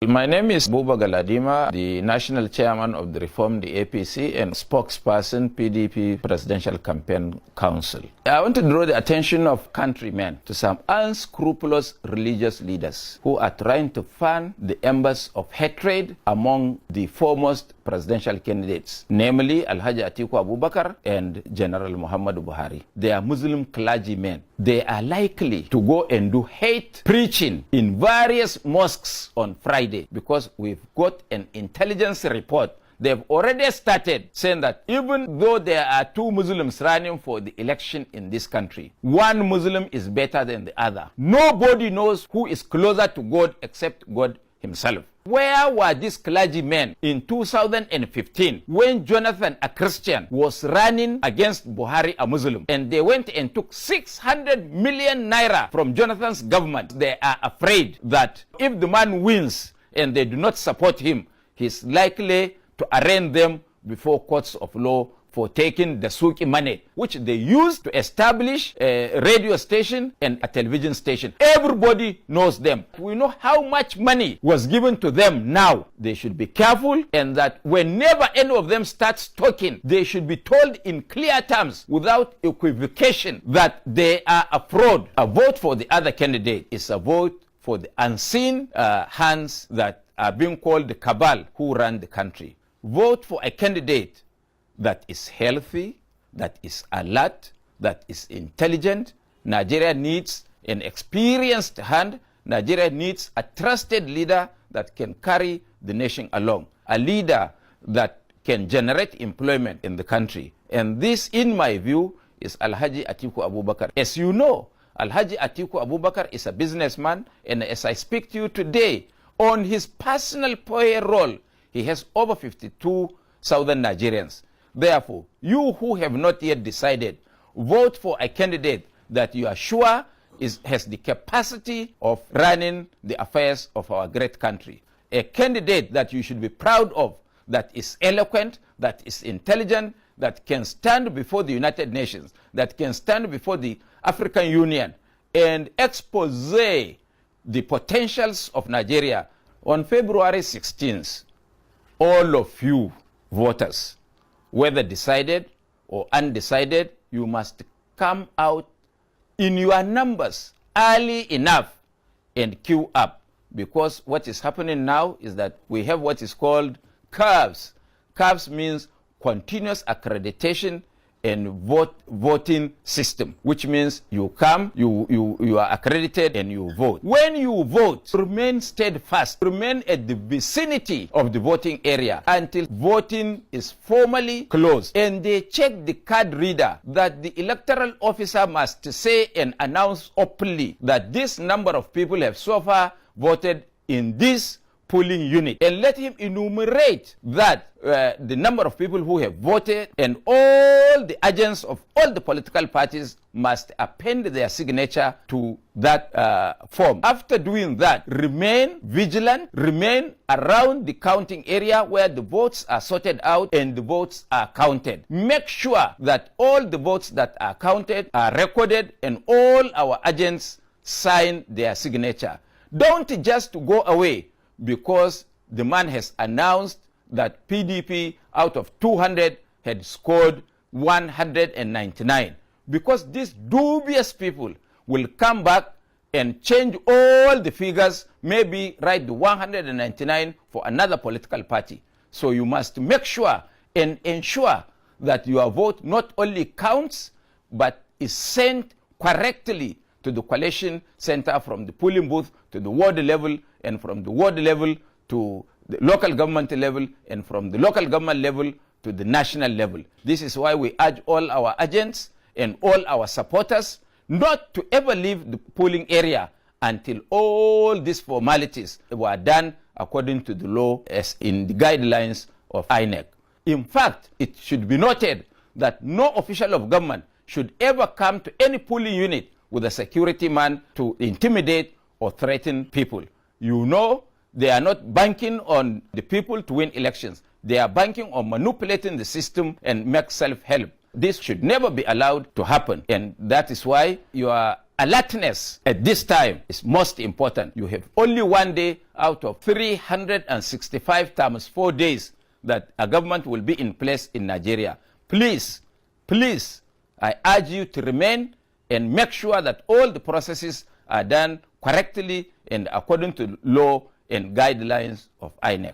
My name is Buba Galadima, the National Chairman of the Reformed APC and spokesperson PDP Presidential Campaign Council. I want to draw the attention of countrymen to some unscrupulous religious leaders who are trying to fan the embers of hatred among the foremost presidential candidates, namely Alhaji Atiku Abubakar and General Muhammadu Buhari. They are Muslim clergymen. They are likely to go and do hate preaching in various mosques on Friday, because we've got an intelligence report. They've already started saying that even though there are two Muslims running for the election in this country, one Muslim is better than the other. Nobody knows who is closer to God except God himself. Where were these clergymen in 2015 when Jonathan, a Christian, was running against Buhari, a Muslim, and they went and took 600 million naira from Jonathan's government? They are afraid that if the man wins and they do not support him, he's likely to arraign them before courts of law for taking the Suki money, which they used to establish a radio station and a television station. Everybody knows them. We know how much money was given to them now. They should be careful, and that whenever any of them starts talking, they should be told in clear terms, without equivocation, that they are a fraud. A vote for the other candidate is a vote for the unseen hands that are being called the cabal who run the country. Vote for a candidate that is healthy, that is alert, that is intelligent. Nigeria needs an experienced hand. Nigeria needs a trusted leader that can carry the nation along, a leader that can generate employment in the country. And this, in my view, is Alhaji Atiku Abubakar. As you know, Alhaji Atiku Abubakar is a businessman, and as I speak to you today, on his personal payroll, he has over 52,000 Nigerians. Therefore, you who have not yet decided, vote for a candidate that you are sure has the capacity of running the affairs of our great country. A candidate that you should be proud of, that is eloquent, that is intelligent, that can stand before the United Nations, that can stand before the African Union and expose the potentials of Nigeria. On February 16th, all of you voters, whether decided or undecided, you must come out in your numbers early enough and queue up, because what is happening now is that we have what is called curves. Curves means continuous accreditation and voting system, which means you come, you are accredited and you vote. When you vote, remain steadfast, remain at the vicinity of the voting area until voting is formally closed. And they check the card reader that the electoral officer must say and announce openly that this number of people have so far voted in this polling unit, and let him enumerate that the number of people who have voted, and all the agents of all the political parties must append their signature to that form. After doing that, remain vigilant, remain around the counting area where the votes are sorted out and the votes are counted. Make sure that all the votes that are counted are recorded and all our agents sign their signature. Don't just go away because the man has announced that PDP out of 200 had scored 199. Because these dubious people will come back and change all the figures, maybe write the 199 for another political party. So you must make sure and ensure that your vote not only counts, but is sent correctly to the collation center from the polling booth to the ward level, and from the ward level to the local government level, and from the local government level to the national level. This is why we urge all our agents and all our supporters not to ever leave the polling area until all these formalities were done according to the law as in the guidelines of INEC. In fact, it should be noted that no official of government should ever come to any polling unit with a security man to intimidate or threaten people. You know, they are not banking on the people to win elections. They are banking on manipulating the system and make self-help. This should never be allowed to happen. And that is why your alertness at this time is most important. You have only 1 day out of 365 times 4 days that a government will be in place in Nigeria. Please, please, I urge you to remain and make sure that all the processes are done correctly and according to law and guidelines of INEC.